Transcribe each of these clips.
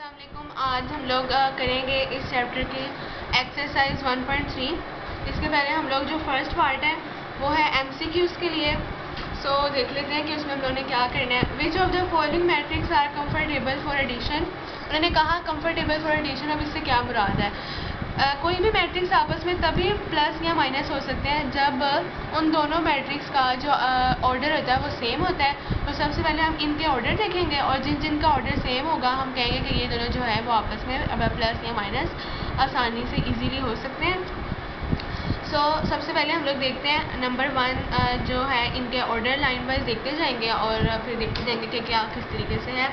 अस्सलाम वालेकुम। आज हम लोग करेंगे इस चैप्टर की एक्सरसाइज 1.3। इसके पहले हम लोग जो फर्स्ट पार्ट है वो है एमसीक्यूज़ के लिए। देख लेते हैं कि उसमें हम लोगों ने क्या करना है। Which of the following matrix are comfortable for addition. उन्होंने कहा कंफर्टेबल फॉर एडिशन। अब इससे क्या मुराद है? कोई भी मैट्रिक्स आपस में तभी प्लस या माइनस हो सकते हैं जब उन दोनों मैट्रिक्स का जो ऑर्डर होता है वो सेम होता है। तो सबसे पहले हम इनके ऑर्डर देखेंगे और जिन का ऑर्डर सेम होगा हम कहेंगे कि ये दोनों जो है वो आपस में प्लस या माइनस आसानी से इजीली हो सकते हैं। सबसे पहले हम लोग देखते हैं नंबर 1 जो है इनके ऑर्डर लाइन वाइज देखते जाएंगे और फिर देखते जाएंगे कि क्या किस तरीके से है।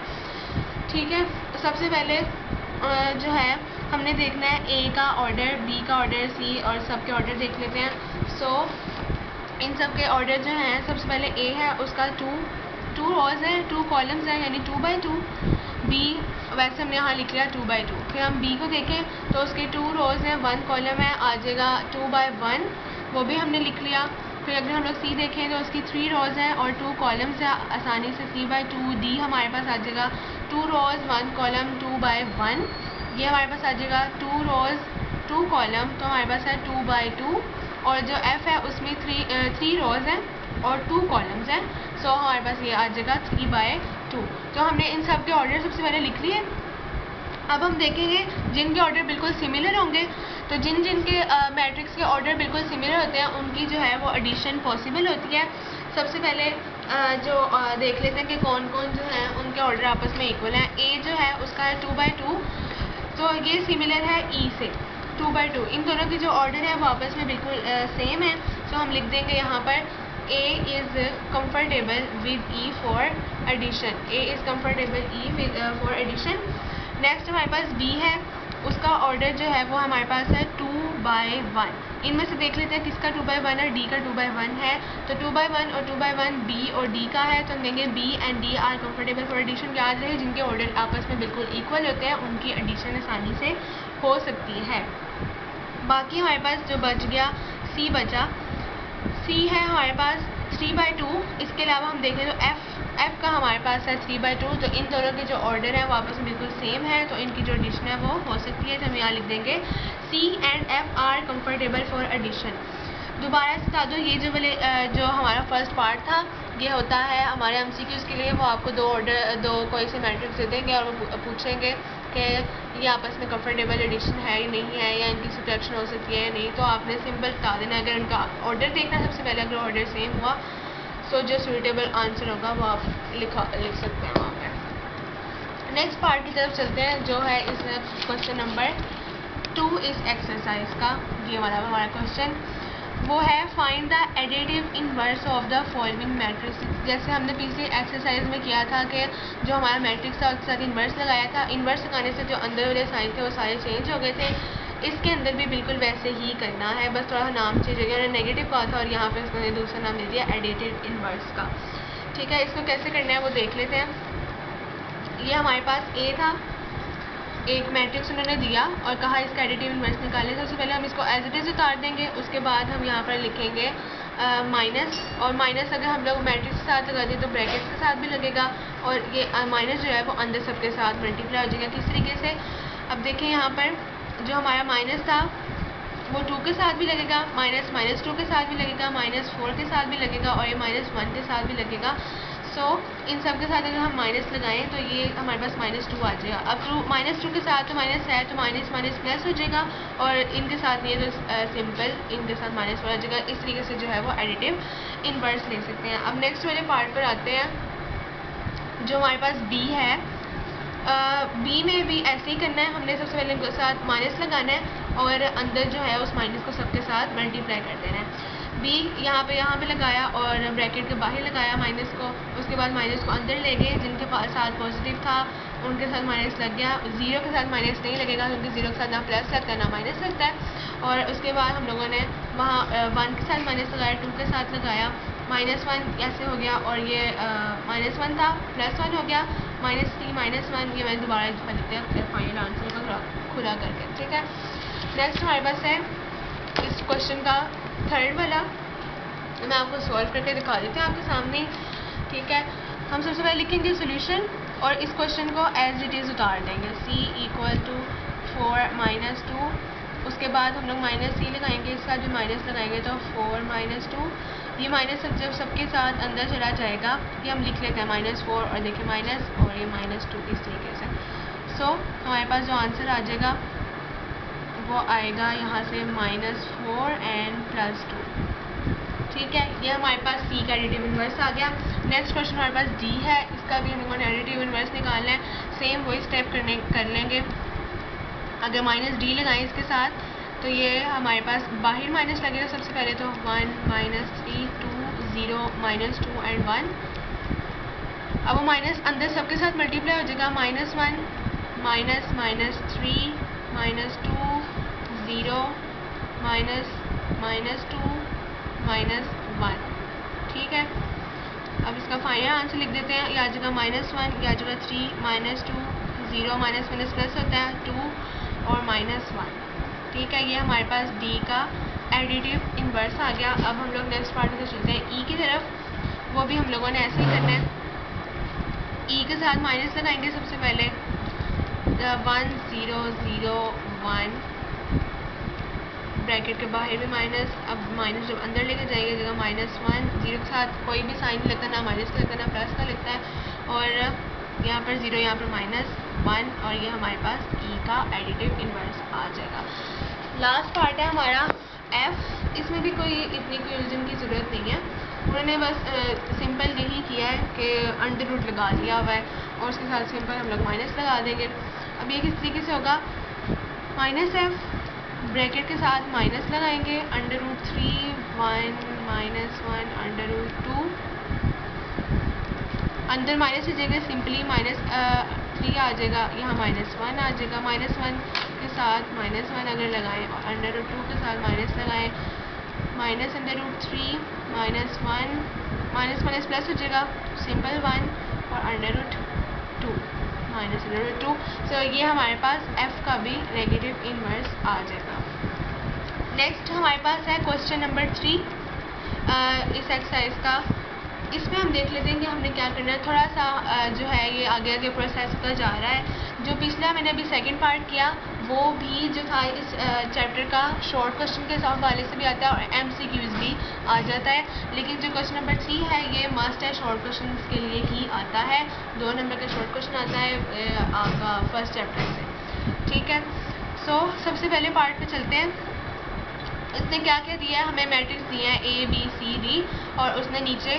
ठीक है, सबसे पहले जो है हमने देखना है ए का ऑर्डर, बी का ऑर्डर, सी और सब के ऑर्डर देख लेते हैं। इन सब के ऑर्डर जो हैं, सबसे पहले ए है उसका टू रोज़ है, 2 कॉलम्स हैं यानी 2 बाई 2। बी वैसे हमने यहाँ लिख लिया 2 बाई 2। फिर हम बी को देखें तो उसके 2 रोज़ हैं, 1 कॉलम है, आ जाएगा 2 बाई 1, वो भी हमने लिख लिया। फिर अगर हम लोग सी देखें तो उसकी 3 रोज़ हैं और 2 कॉलम्स है, आसानी से 3 बाई 2। डी हमारे पास आ जाएगा 2 रोज़ 1 कॉलम 2 बाई 1। ये हमारे पास आ जाएगा 2 रोज़ 2 कॉलम, तो हमारे पास है 2 बाई 2। और जो एफ़ है उसमें 3 रोज़ हैं और 2 कॉलम्स हैं, हमारे पास ये आ जाएगा 3 बाई 2। तो हमने इन सब के ऑर्डर सबसे पहले लिख लिए। अब हम देखेंगे जिनके ऑर्डर बिल्कुल सिमिलर होंगे, तो जिन के मैट्रिक्स के ऑर्डर बिल्कुल सिमिलर होते हैं उनकी जो है वो एडिशन पॉसिबल होती है। सबसे पहले देख लेते हैं कि कौन कौन जो है उनके ऑर्डर आपस में इक्वल हैं। ए जो है उसका है 2 बाई 2, तो ये सिमिलर है ई से 2 बाई 2। इन दोनों के जो ऑर्डर है वो आपस में बिल्कुल सेम है। हम लिख देंगे यहाँ पर A is comfortable with E for addition. A is comfortable E with for addition. Next हमारे पास B है, उसका ऑर्डर जो है वो हमारे पास है 2 बाई 1। इनमें से देख लेते हैं किसका 2 बाई 1 है। D का 2 बाई 1 है, तो 2 बाई 1 और 2 बाई 1 B और D का है, तो हम देंगे B and D are comfortable for addition. याद रहे जिनके ऑर्डर आपस में बिल्कुल इक्वल होते हैं उनकी एडिशन आसानी से हो सकती है। बाकी हमारे पास जो बच गया C बचा, सी है हमारे पास 3 बाई 2। इसके अलावा हम देखें तो एफ़ का हमारे पास है 3 बाई 2। तो इन दोनों के जो ऑर्डर है वो आपस में बिल्कुल सेम है, तो इनकी जो एडिशन है वो हो सकती है। तो हम यहाँ लिख देंगे C and F are comfortable for addition. दोबारा से बता दो, ये जो हमारा फर्स्ट पार्ट था ये होता है हमारे एमसीक्यूज़ के लिए। वो आपको दो कोई से मैट्रिक्स दे देंगे और वो पूछेंगे कि ये आपस में कंफर्टेबल एडिशन है या नहीं है, या इनकी सब्ट्रैक्शन हो सकती है या नहीं। तो आपने सिंपल बता देना। अगर इनका ऑर्डर देखना है सबसे पहले, अगर ऑर्डर सेम हुआ तो जो सूटेबल आंसर होगा वो आप लिख सकते हैं वहाँ पर। नेक्स्ट पार्ट की तरफ चलते हैं जो है इस क्वेश्चन नंबर 2 इस एक्सरसाइज का। ये वाला हमारा क्वेश्चन वो है find the additive inverse of the following matrix. जैसे हमने पिछली एक्सरसाइज में किया था कि जो हमारा मैट्रिक्स था उसके साथ इन्वर्स लगाया था। इन्वर्स लगाने से जो अंदर वाले साइन थे वो सारे चेंज हो गए थे। इसके अंदर भी बिल्कुल वैसे ही करना है, बस थोड़ा नाम चेंज हो गया। नेगेटिव कहा था और यहाँ पे उसने दूसरा नाम दे दिया एडिटिव इनवर्स का। ठीक है, इसको कैसे करना है वो देख लेते हैं। ये हमारे पास ए था, एक मैट्रिक्स उन्होंने दिया और कहा इसका एडिटिव इनवर्स निकालें। सबसे पहले हम इसको एज इट इज़ उतार देंगे, उसके बाद हम यहाँ पर लिखेंगे माइनस। और माइनस अगर हम लोग मैट्रिक्स के साथ लगा दें तो ब्रैकेट्स के साथ भी लगेगा, और ये माइनस जो है वो अंदर सबके साथ मल्टीप्लाई हो जाएगा। किस तरीके से? अब देखें यहाँ पर जो हमारा माइनस था वो 2 के साथ भी लगेगा, माइनस 2 के साथ भी लगेगा, -4 के साथ भी लगेगा और ये -1 के साथ भी लगेगा। इन सब के साथ अगर हम माइनस लगाएं तो ये हमारे पास -2 आ जाएगा। अब -2 के साथ तो माइनस है तो माइनस माइनस प्लस हो जाएगा, और इनके साथ ये तो सिंपल इनके साथ -1 आ जाएगा। इस तरीके से जो है वो एडिटिव इनवर्स ले सकते हैं। अब नेक्स्ट वाले पार्ट पर आते हैं जो हमारे पास बी है। बी में भी ऐसे ही करना है। हमने सबसे पहले इनके साथ माइनस लगाना है और अंदर जो है उस माइनस को सबके साथ मल्टीप्लाई कर देना है। बी यहाँ पे लगाया और ब्रैकेट के बाहर लगाया माइनस को, उसके बाद माइनस को अंदर ले गए। जिनके साथ पॉजिटिव था उनके साथ माइनस लग गया। 0 के साथ माइनस नहीं लगेगा क्योंकि 0 के साथ ना प्लस लगता है ना माइनस लगता है। और उसके बाद हम लोगों ने वहाँ 1 के साथ माइनस लगाया, 2 के साथ लगाया, -1 ऐसे हो गया, और ये -1 था +1 हो गया, -3 -1। ये मैंने दोबारा लिखते हैं फाइनल आंसर को खुला करके। ठीक है, नेक्स्ट हमारे पास है इस क्वेश्चन का थर्ड वाला। मैं आपको सॉल्व करके दिखा देती हूँ आपके सामने। ठीक है, हम सबसे पहले लिखेंगे सोल्यूशन। और इस क्वेश्चन को एज इट इज़ उतार देंगे। c इक्वल टू 4 माइनस 2, उसके बाद हम लोग माइनस c लगाएंगे, इसका जो माइनस लगाएंगे तो 4 माइनस 2, ये माइनस जब सबके साथ अंदर चला जाएगा ये हम लिख लेते हैं -4 और देखिए माइनस और ये -2 इस तरीके से। सो हमारे पास जो आंसर आ जाएगा वो आएगा यहाँ से -4 एंड +2। ठीक है, ये हमारे पास c का एडिटिव इन्वर्स आ गया। नेक्स्ट क्वेश्चन हमारे पास d है, इसका भी हम लोगों ने एडिटिव इन्वर्स निकालना है। सेम वही स्टेप कर लेंगे। अगर -d लगाएं इसके साथ तो ये हमारे पास बाहर माइनस लगेगा सबसे पहले, तो 1 -3 2 0 -2 एंड 1। अब वो माइनस अंदर सबके साथ मल्टीप्लाई हो जाएगा, -1 -3 -2 -2 -1। ठीक है, अब इसका फाइनल आंसर लिख देते हैं। यह आ जाएगा -1, यह आ जाएगा 3 -2 0 माइनस प्लस होता है 2 और -1। ठीक है, ये हमारे पास d का एडिटिव इन्वर्स आ गया। अब हम लोग नेक्स्ट पार्ट में चलते हैं e की तरफ। वो भी हम लोगों ने ऐसे ही करना है। e के साथ माइनस लगाएंगे सबसे पहले, 1 0 0 1, ब्रैकेट के बाहर भी माइनस। अब माइनस जब अंदर लेके जाएंगे जगह -1, 0 के साथ कोई भी साइन लगता है, ना माइनस का लगता है ना प्लस का लगता है, और यहाँ पर 0 यहाँ पर -1, और ये हमारे पास e का एडिटिव इन्वर्स आ जाएगा। लास्ट पार्ट है हमारा f। इसमें भी कोई इतनी कंफ्यूजन की ज़रूरत नहीं है, उन्होंने बस सिंपल यही किया है कि अंडर रूट लगा दिया हुआ है और उसके साथ सिंपल हम लोग माइनस लगा देंगे। अब ये किस तरीके से होगा, -f ब्रैकेट के साथ माइनस लगाएंगे, √3 1 -1 √2, अंदर माइनस की जगह सिंपली -3 आ जाएगा, यहाँ -1 आ जाएगा। -1 के साथ -1 अगर लगाएं और √2 के साथ माइनस लगाएं, -√3 -1 माइनस प्लस हो जाएगा, सिंपल 1 और √2 -√2। सो ये हमारे पास f का भी नेगेटिव इन्वर्स आ जाएगा। नेक्स्ट हमारे पास है क्वेश्चन नंबर 3 इस एक्सरसाइज का। इसमें हम देख लेते हैं कि हमने क्या करना है। थोड़ा सा जो है ये आगे आगे प्रोसेस होता जा रहा है। जो पिछला मैंने अभी सेकंड पार्ट किया वो भी जो था इस चैप्टर का शॉर्ट क्वेश्चन के हवाले से भी आता है और MCQs भी आ जाता है, लेकिन जो क्वेश्चन नंबर 3 है ये मस्ट है, शॉर्ट क्वेश्चन के लिए ही आता है। 2 नंबर का शॉर्ट क्वेश्चन आता है आपका फर्स्ट चैप्टर से। ठीक है, सो सबसे पहले पार्ट पे चलते हैं। इसने क्या क्या दिया है, हमें मैट्रिक्स दिया है A B C D, और उसने नीचे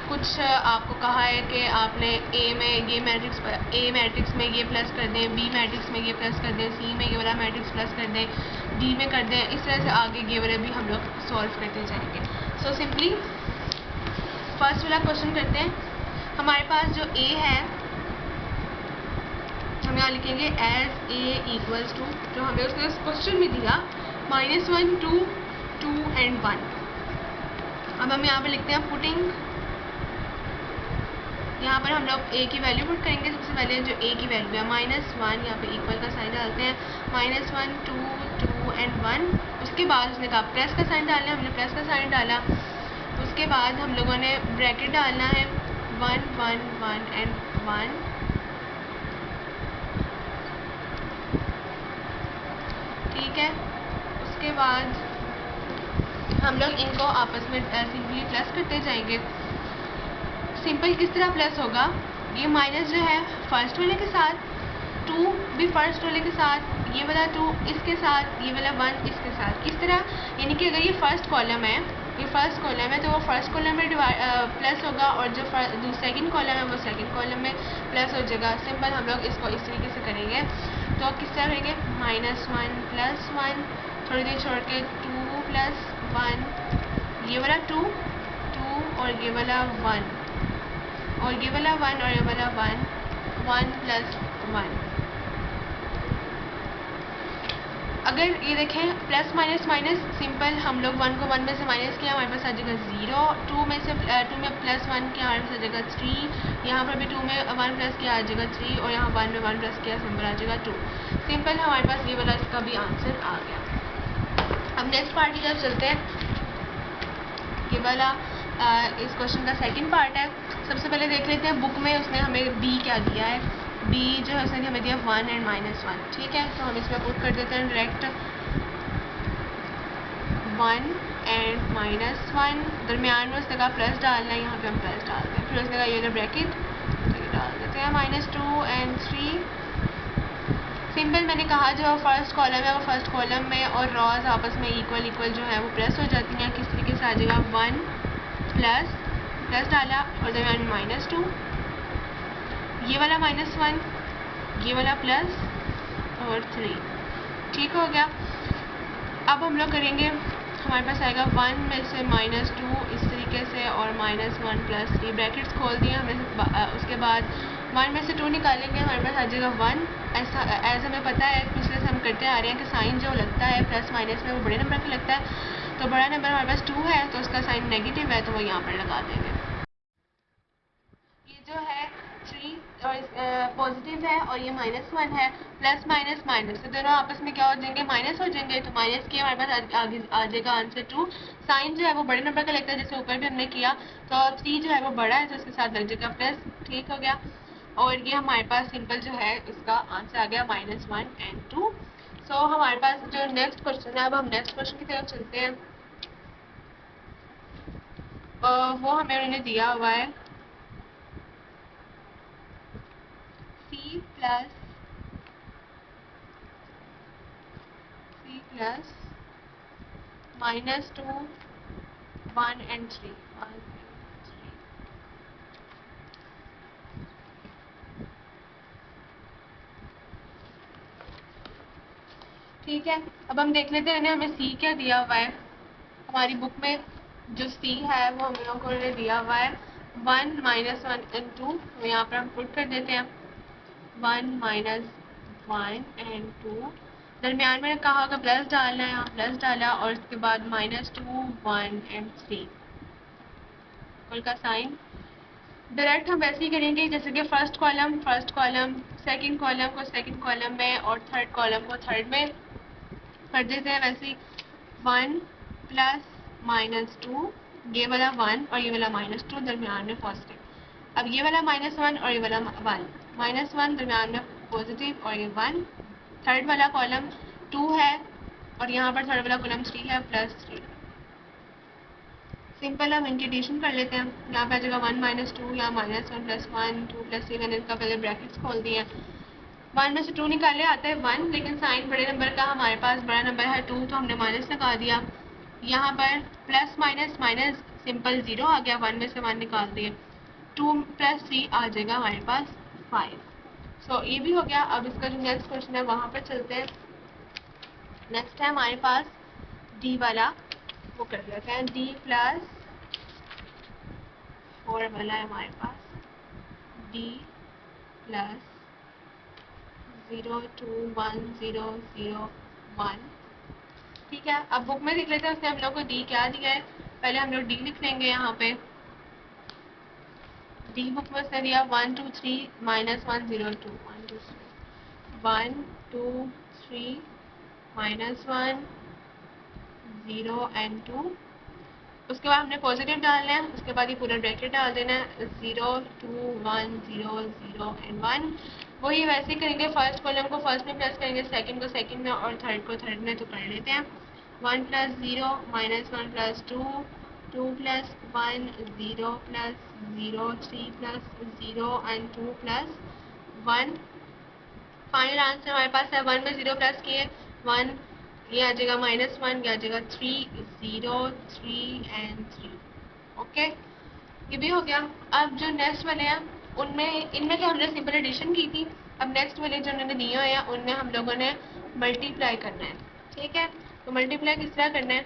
कुछ आपको कहा है कि आपने A में ये मैट्रिक्स, A मैट्रिक्स में ये प्लस कर दें, B मैट्रिक्स में ये प्लस कर दें, C में ये वाला मैट्रिक्स प्लस कर दें, D में कर दें। इस तरह से आगे ये वाले भी हम लोग सॉल्व करते जाएंगे। सो सिंपली फर्स्ट वाला क्वेश्चन करते हैं। हमारे पास जो A है हम यहाँ लिखेंगे एज A इक्वल्स टू, जो हमें उसने क्वेश्चन में दिया, -1 2 2 एंड 1। अब हम यहाँ पर लिखते हैं पुटिंग, यहाँ पर हम लोग a की वैल्यू पुट करेंगे। सबसे पहले जो a की वैल्यू है -1, यहाँ पे इक्वल का साइन डालते हैं, -1 2 2 एंड 1। उसके बाद उसने कहा प्लस का साइन डालना है, हमने प्लस का साइन डाला। उसके बाद हम लोगों ने ब्रैकेट डालना है, 1 1 1 एंड 1। ठीक है, उसके बाद हम लोग इनको आपस में सिंपली प्लस करते जाएंगे। सिंपल किस तरह प्लस होगा, ये माइनस जो है फर्स्ट वाले के साथ, 2 भी फर्स्ट वाले के साथ, ये वाला 2 इसके साथ, ये वाला 1 इसके साथ। इस तरह यानी कि अगर ये फर्स्ट कॉलम है, ये फर्स्ट कॉलम है तो वो फर्स्ट कॉलम में प्लस होगा, और जो सेकंड कॉलम है वो सेकंड कॉलम में प्लस हो जाएगा। सिंपल हम लोग इसको इस तरीके से करेंगे। तो किस तरह करेंगे, -1 +1, थोड़ी देर छोड़ के 2 + 1, ये वाला 2 2 और ये वाला 1 और ये वाला 1 और ये वाला 1 1 + 1। अगर ये देखें प्लस माइनस माइनस, सिंपल हम लोग 1 को 1 में से माइनस किया, हमारे पास आ जाएगा 0। 2 में +1 किया, हमारे पास आ जाएगा 3। यहाँ पर भी 2 में 1 प्लस किया आ जाएगा 3, और यहाँ 1 में 1 प्लस किया सिंपल आ जाएगा 2। सिंपल हमारे पास ये वाला इसका भी आंसर आ गया। अब नेक्स्ट पार्ट की तरफ चलते हैं। ये वाला इस क्वेश्चन का सेकंड पार्ट है। सबसे पहले देख लेते हैं बुक में उसने हमें बी क्या दिया है। बी जो है उसने हमें दिया 1 एंड -1। ठीक है, तो हम इसमें पुट कर देते हैं डायरेक्ट 1 एंड -1। दरमियान में उसने कहा प्लस डालना है, यहाँ पे हम प्लस डालते हैं। फिर उसने कहा ये जो ब्रैकेट तो ये डाल देते हैं -2 एंड 3। सिंपल, मैंने कहा जो फर्स्ट कॉलम है वो फर्स्ट कॉलम में और रॉज आपस में इक्वल जो है वो प्लस हो जाती हैं। किस तरीके से आ जाएगा 1 प्लस डाला और दरमियान में -2, ये वाला -1, ये वाला प्लस और 3। ठीक हो गया। अब हम लोग करेंगे, हमारे पास आएगा 1 में से -2 इस तरीके से और -1 प्लस 3 ब्रैकेट्स खोल दिए हमें। उसके बाद 1 में से 2 निकालेंगे, हमारे पास आ जाएगा 1। ऐसा एज हमें पता है पिछले से हम करते आ रहे हैं कि साइन जो लगता है प्लस माइनस में वो बड़े नंबर का लगता है। तो बड़ा नंबर हमारे पास 2 है तो उसका साइन नेगेटिव है तो वो यहाँ पर लगा देंगे। ये जो है 3 और पॉजिटिव है और ये -1 है। प्लस माइनस माइनस तो दोनों आपस में क्या हो जाएंगे, माइनस हो जाएंगे। तो माइनस के हमारे पास आगे आ जाएगा आंसर 2। साइन जो है वो बड़े नंबर का लगता है जैसे ऊपर भी हमने किया। तो 3 जो है वो बड़ा है तो उसके साथ लग जाएगा प्लस। ठीक हो गया। और ये हमारे पास सिंपल जो है इसका आंसर आ गया -1 एंड 2। सो हमारे पास जो नेक्स्ट क्वेश्चन है, अब हम नेक्स्ट क्वेश्चन की तरफ चलते हैं। वो हमें उन्होंने दिया हुआ है C प्लस -2 1 एंड 3। ठीक है, अब हम देख लेते हैं हमें C क्या दिया हुआ है। हमारी बुक में जो C है वो हम लोगों को दिया हुआ है 1 -1 एंड 2। तो यहाँ पर हम पुट कर देते हैं 1 -1 एंड 2। दरमियान में कहा कि प्लस डालना है, यहाँ प्लस डाला और उसके बाद -2 1 एंड 3 का साइन डायरेक्ट हम वैसे ही करेंगे जैसे कि फर्स्ट कॉलम सेकंड कॉलम को सेकंड कॉलम में और थर्ड कॉलम को थर्ड में कर देते हैं। वैसे ही 1 प्लस -2, ये वाला 1 और ये वाला -2 दरमियान में पॉजिटिव। अब ये वाला -1 और ये वाला 1, -1 दरमियान में पॉजिटिव और ये 1। थर्ड वाला कॉलम 2 है और यहाँ पर थर्ड वाला कॉलम 3 है +3। सिंपल हम इनकी एडिशन कर लेते हैं। यहाँ पे आ जाएगा 1 -2, यहाँ -1 +1 2 +3। मैंने इसका पहले ब्रैकेट्स खोल दिए हैं। 1 में से 2 निकाले आता है 1, लेकिन साइन बड़े नंबर का हमारे पास बड़ा नंबर है 2 तो हमने माइनस लगा दिया। यहाँ पर प्लस माइनस माइनस सिंपल 0 आ गया, 1 में से 1 निकाल दिए। 2 + 3 आ जाएगा हमारे पास 5। सो ये भी हो गया। अब इसका जो नेक्स्ट क्वेश्चन है वहाँ पर चलते हैं। नेक्स्ट है हमारे पास डी वाला, वो कर लेते हैं। D + 4 वाला है हमारे पास। D + 0 2 1 0 0 1। ठीक है, अब बुक में लिख लेते हैं उसने हम लोग को डी क्या दिया है। पहले हम लोग डी लिख लेंगे। यहाँ पे डी बुक में उसने दिया 1 2 3 -1 0 2 1 2 3 1 2 3 -1 0 एंड 2। उसके बाद हमने पॉजिटिव डालना है। उसके बाद ये पूरा ब्रैकेट डाल देना है 0 2 1 0 0 एंड 1। वही वैसे ही करेंगे, फर्स्ट कॉलम को फर्स्ट में प्लस करेंगे, सेकंड को सेकंड में और थर्ड को थर्ड में। तो कर लेते हैं 1 + 0 -1 + 2 2 + 1 0 + 0 3 + 0 एंड 2 + 1। फाइनल आंसर हमारे पास है 1 में 0 प्लस किए 1, ये आ जाएगा -1, ये आ जाएगा 3 0 3 एंड 3। ओके, ये भी हो गया। अब जो नेक्स्ट वाले हैं उनमें इनमें तो हमने सिंपल एडिशन की थी। अब नेक्स्ट वाले जो उन्होंने दिए हुए हैं उनमें हम लोगों ने मल्टीप्लाई करना है। ठीक है, तो मल्टीप्लाई किस तरह करना है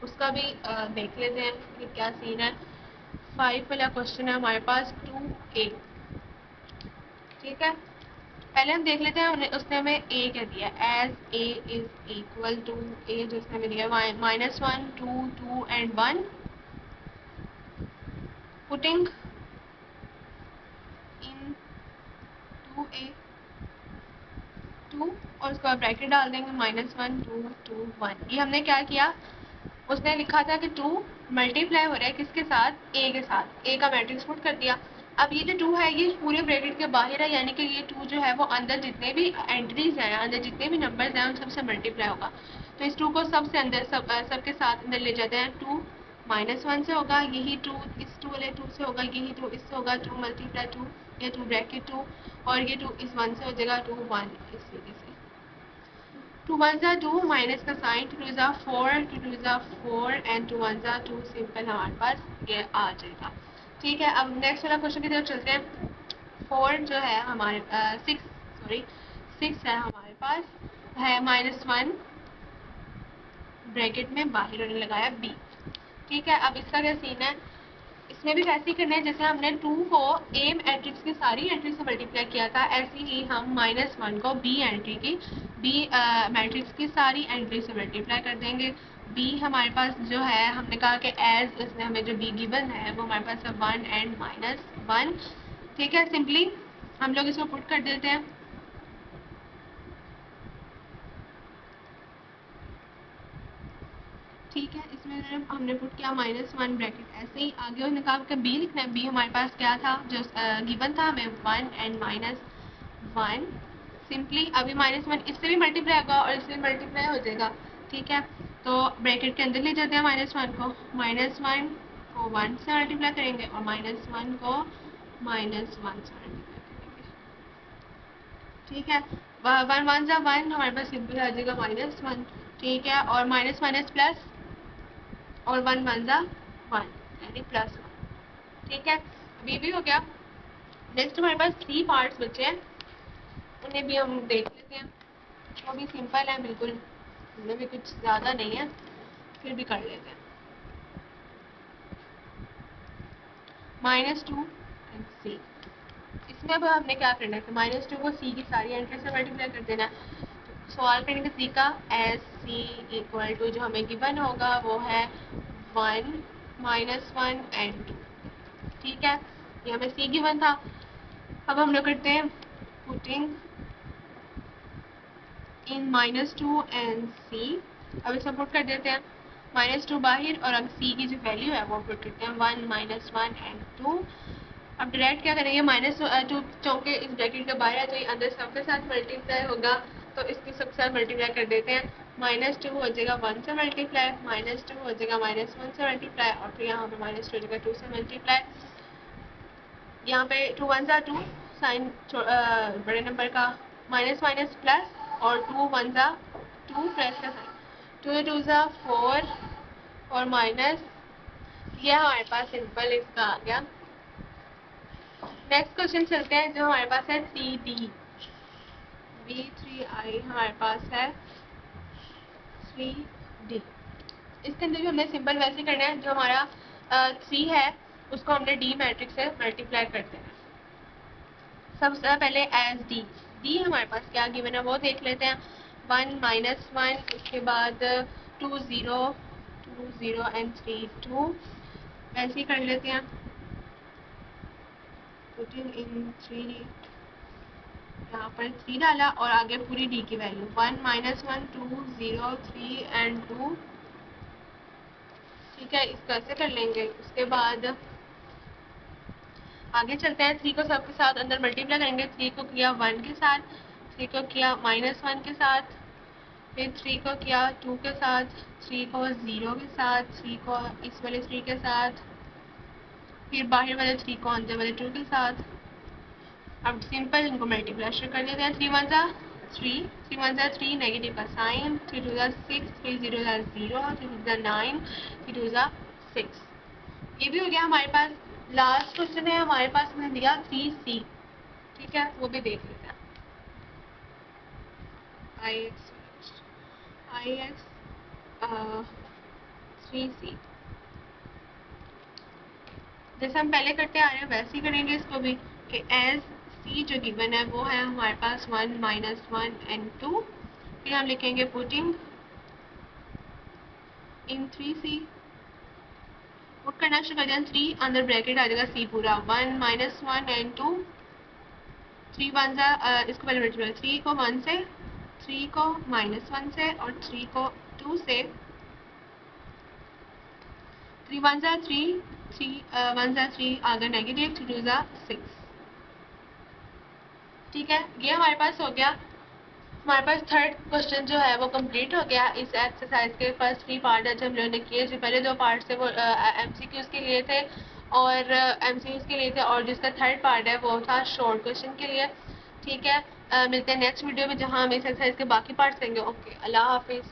उसका भी देख लेते हैं कि क्या सीन है। 5 वाला क्वेश्चन है हमारे पास 2a। ठीक है, पहले हम देख लेते हैं उसने हमें a क्या दिया। As a is equal to a जो उसने हमें दिया -1 2 2 एंड 1। पुटिंग इन 2a 2 और उसके बाद ब्रैकेट डाल देंगे -1 2 2 1। ये हमने क्या किया, उसने लिखा था कि 2 मल्टीप्लाई हो रहा है किसके साथ, ए के साथ, ए का मैट्रिक्स पुट कर दिया। अब ये जो 2 है ये पूरे ब्रैकेट के बाहर है, यानी कि ये 2 जो है वो अंदर जितने भी एंट्रीज हैं, अंदर जितने भी नंबर्स हैं उन सबसे मल्टीप्लाई होगा। तो इस 2 को सबसे अंदर सबके साथ अंदर ले जाते हैं। 2 -1 से होगा, यही 2 इस 2 वाले 2 से होगा, यही 2 इससे होगा, 2 मल्टीप्लाई 2, ये 2 ब्रैकेट 2, और ये 2 इस 1 से हो जाएगा, 2 1 इस तरीके से। 2 1 जा 2, माइनस का साइन, 2 2 जा 4, 2 2 जा 4 एंड 2 1 जा 2, सिंपल हमारे पास ये आ जाएगा। ठीक है, अब नेक्स्ट वाला क्वेश्चन की तरफ चलते हैं। 4 जो है हमारे 6 सॉरी 6 है हमारे पास, है -1 ब्रैकेट में बाहर होने लगाया b। ठीक है, अब इसका क्या सीन है, इसमें भी वैसे ही करना है जैसे हमने 2 को ए मैट्रिक्स की सारी एंट्री से मल्टीप्लाई किया था, ऐसे ही हम -1 को बी एंट्री की बी मैट्रिक्स की सारी एंट्री से मल्टीप्लाई कर देंगे। बी हमारे पास जो है, हमने कहा कि एज इसने हमें जो बी गिवन है वो हमारे पास है 1 एंड -1। ठीक है, सिंपली हम लोग इसको पुट कर देते हैं। ठीक है, इसमें हमने पुट किया -1 ब्रैकेट, ऐसे ही आगे उन्होंने कहा कि बी लिखना है। बी हमारे पास क्या था, जो गिवन था हमें 1 एंड -1। सिंपली अभी -1 इससे भी मल्टीप्लाई होगा और इससे मल्टीप्लाई हो जाएगा। ठीक है, तो ब्रैकेट के अंदर ले जाते हैं -1 को, -1 को 1 से मल्टीप्लाई करेंगे और -1 को -1 से मल्टीप्लाई करेंगे। ठीक है, 1 1 जा 1 हमारे पास सिंपल आ जाएगा -1। ठीक है, और माइनस माइनस प्लस और 1 1 जा 1 यानी +1। ठीक है, अब ये भी हो गया। नेक्स्ट हमारे पास 3 पार्ट्स बचे हैं, उन्हें भी हम देख लेते हैं। वो भी सिंपल है बिल्कुल, उनमें भी कुछ ज़्यादा नहीं है, फिर भी कर लेते हैं। -2 एंड c, इसमें अब हमने क्या करना है कि -2 को c की सारी एंट्री से मल्टीप्लाई कर देना है। सॉल्व करेंगे c का, एस c इक्वल टू जो हमें गिवन होगा वो है 1 -1 एंड 2। ठीक है, ये हमें c गिवन था। अब हम लोग करते हैं पुटिंग इन -2 एंड c। अब इसे पुट कर देते हैं, -2 बाहर और अब c की जो वैल्यू है वो पुट करते हैं 1 -1 एंड 2। अब डायरेक्ट क्या करेंगे, -2 चौके इस ब्रैकेट के बाहर है तो ये अंदर सबके साथ मल्टीप्लाई होगा, तो इसके सबके साथ मल्टीप्लाई कर देते हैं। -2 हो जाएगा 1 से मल्टीप्लाई, -2 हो जाएगा -1 से मल्टीप्लाई, और फिर यहाँ पे -2 हो जाएगा 2 से मल्टीप्लाई। यहाँ पे 2 1 जा 2, साइन बड़े नंबर का, माइनस माइनस प्लस, और 2 1 जा 2 प्लस का साइन, 2 2 जा 4 और माइनस, ये हमारे पास सिंपल इसका आ गया। नेक्स्ट क्वेश्चन चलते हैं, जो हमारे पास है CD V3I, हमारे पास है 3D। इसके अंदर भी हमने सिंपल वैसे करना है, जो हमारा 3 है उसको हमने D मैट्रिक्स से मल्टीप्लाई करते हैं। सबसे पहले एज D हमारे पास क्या गिवन है वो देख लेते हैं। 1 -1, उसके बाद 2 0 2 0 एंड 3 2, वैसे ही कर लेते हैं। पुटिंग इन 3D, यहाँ पर 3 डाला और आगे पूरी D की वैल्यू 1 -1 2 0 3 एंड 2। ठीक है, इसको ऐसे कर लेंगे। उसके बाद आगे चलते हैं, 3 को सबके साथ अंदर मल्टीप्लाई करेंगे। 3 को किया 1 के साथ, 3 को किया -1 के साथ, फिर 3 को किया 2 के साथ, 3 को 0 के साथ, 3 को इस वाले 3 के साथ, फिर बाहर वाले 3 को अंदर वाले 2 के साथ। अब सिंपल इनको मल्टीप्लाई कर देते हैं। 3 1 जा 3, 3 1 जा 3, नेगेटिव का साइन, 3 2 जा 6, 3 0 जा 0, 3 2 जा 9, 3 2 जा 6। ये भी हो गया हमारे पास। लास्ट क्वेश्चन है हमारे पास, मैंने दिया 3C। ठीक है, वो भी देख लेते हैं। IX 3C, जैसे हम पहले करते आ रहे हैं वैसे ही करेंगे इसको भी, कि एज C जो गिवन है वो है हमारे पास 1 -1 एंड 2। फिर हम लिखेंगे पुटिंग इन 3C, पुट करना शुरू कर दिया। 3 अंदर ब्रैकेट आ जाएगा C पूरा, 1 -1 एंड 2। 3 1 जा इसको पहले मल्टीप्लाई, 3 को 1 से, 3 को -1 से और 3 को 2 से, 3 1 जा 3, 3 1 जा 3, आगे नेगेटिव 2 2 जा 6। ठीक है, ये हमारे पास हो गया। हमारे पास थर्ड क्वेश्चन जो है वो कंप्लीट हो गया। इस एक्सरसाइज के फर्स्ट 3 पार्ट है जो हम लोगों ने किए। जो पहले 2 पार्ट थे वो एमसीक्यूज के लिए थे और एमसीक्यूज के लिए थे, और जिसका थर्ड पार्ट है वो था शॉर्ट क्वेश्चन के लिए। ठीक है, मिलते हैं नेक्स्ट वीडियो में जहां हम इस एक्सरसाइज के बाकी पार्ट्स करेंगे। ओके, अल्लाह हाफिज़।